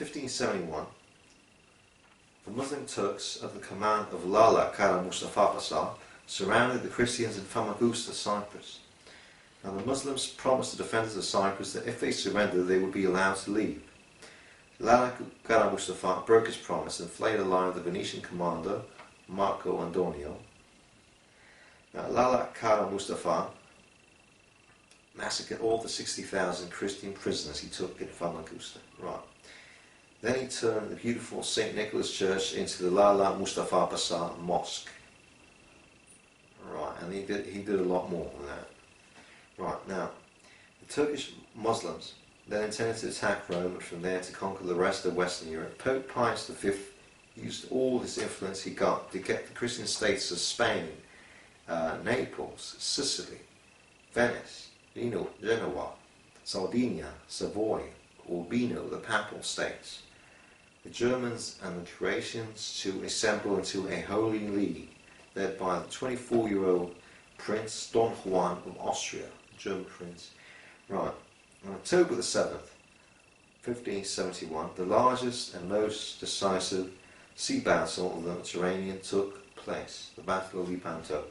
1571, the Muslim Turks under the command of Lala Mustafa Pasha surrounded the Christians in Famagusta, Cyprus. Now the Muslims promised the defenders of Cyprus that if they surrendered they would be allowed to leave. Lala Mustafa broke his promise and flayed alive the Venetian commander Marco Antonio. Now Lala Mustafa massacred all the 60,000 Christian prisoners he took in Famagusta. Right. Then he turned the beautiful St. Nicholas Church into the Lala Mustafa Pasha Mosque. Right, and he did a lot more than that. Right, now, the Turkish Muslims then intended to attack Rome and from there to conquer the rest of Western Europe. Pope Pius V used all this influence he got to get the Christian states of Spain, Naples, Sicily, Venice, Genoa, Sardinia, Savoy, Urbino, the Papal states, the Germans and the Croatians to assemble into a holy league led by the 24-year-old Prince Don Juan of Austria, the German prince. Right, on October the 7th, 1571, the largest and most decisive sea battle of the Mediterranean took place, the Battle of Lepanto.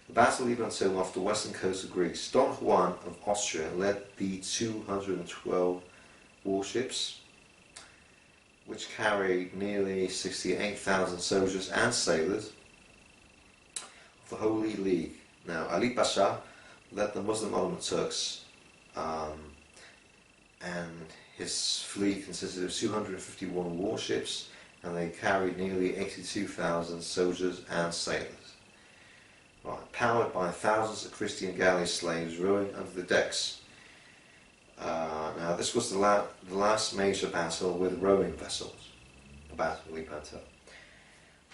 The Battle of Lepanto off the western coast of Greece. Don Juan of Austria led the 212 warships, which carried nearly 68,000 soldiers and sailors of the Holy League. Now, Ali Pasha led the Muslim Ottoman Turks, and his fleet consisted of 251 warships, and they carried nearly 82,000 soldiers and sailors. Right, powered by thousands of Christian galley slaves rowing under the decks. Now this was the last major battle with rowing vessels, the Battle of Lepanto.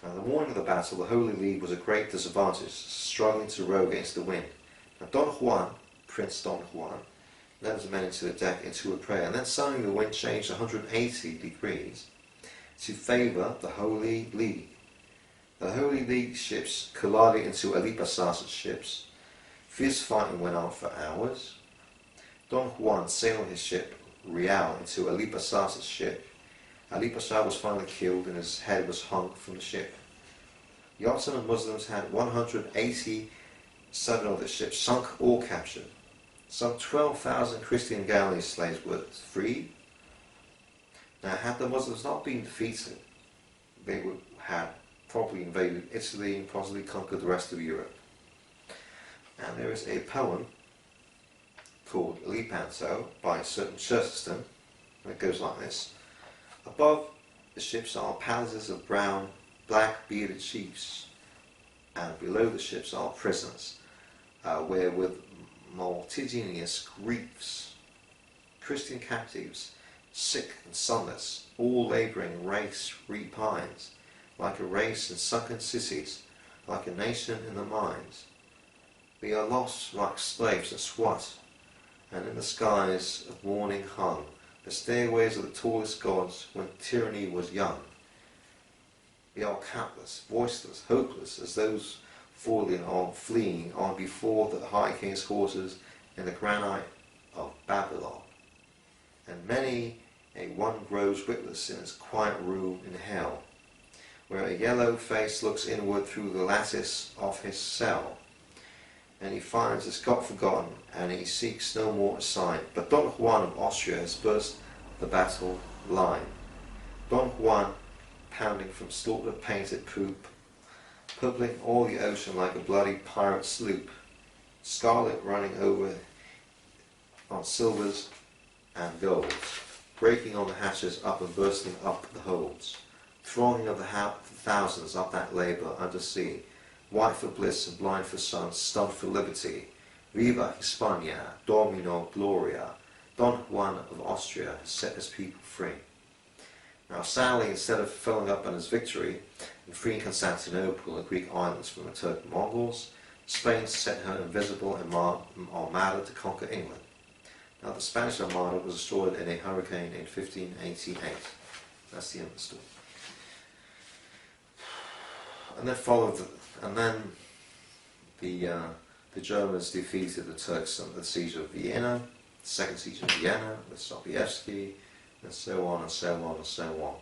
Now the morning of the battle, the Holy League was at great disadvantage, struggling to row against the wind. Now Don Juan, Prince Don Juan, led his men into the deck into a prayer, and then suddenly the wind changed 180 degrees to favour the Holy League. The Holy League ships collided into Ali Pasha's ships. Fierce fighting went on for hours. Don Juan sailed his ship Real into Ali Pasha's ship. Ali Pasha was finally killed and his head was hung from the ship. The Ottoman Muslims had 187 of their ships sunk or captured. Some 12,000 Christian galley slaves were freed. Now, had the Muslims not been defeated, they would have probably invaded Italy and possibly conquered the rest of Europe. And there is a poem called Lepanto by a certain Chesterton, and it goes like this. Above the ships are palaces of brown, black bearded chiefs, and below the ships are prisons, where with multitudinous griefs, Christian captives, sick and sunless, all labouring race repines, like a race in sunken cities, like a nation in the mines. We are lost like slaves in sweat, and in the skies of morning hung the stairways of the tallest gods when tyranny was young. We are capless, voiceless, hopeless, as those falling on, fleeing on before the high king's horses in the granite of Babylon. And many a one grows witless in his quiet room in hell, where a yellow face looks inward through the lattice of his cell, and he finds his God forgotten, and he seeks no more a sign. But Don Juan of Austria has burst the battle line. Don Juan, pounding from slaughtered painted poop, purpling all the ocean like a bloody pirate sloop, scarlet running over on silvers and golds, breaking on the hatches up and bursting up the holds, thronging of the thousands up that labour under sea, white for bliss and blind for sun, stunned for liberty. Viva Hispania, Domino Gloria, Don Juan of Austria has set his people free. Now sadly, instead of following up on his victory and freeing Constantinople and the Greek islands from the Turk Mongols, Spain sent her invisible armada to conquer England. Now the Spanish Armada was destroyed in a hurricane in 1588. That's the end of the story. And then the Germans defeated the Turks at the siege of Vienna, the second siege of Vienna with Sobieski, and so on and so on and so on.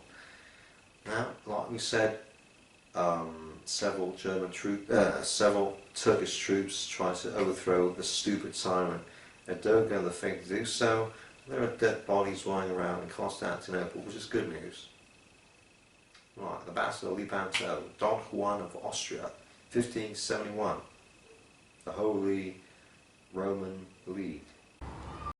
Now, like we said, several Turkish troops tried to overthrow the stupid tyrant Erdogan. The thing to do so. There are dead bodies lying around in Constantinople, which is good news. Right, the Battle of Lepanto, Don Juan of Austria, 1571. The Holy Roman League.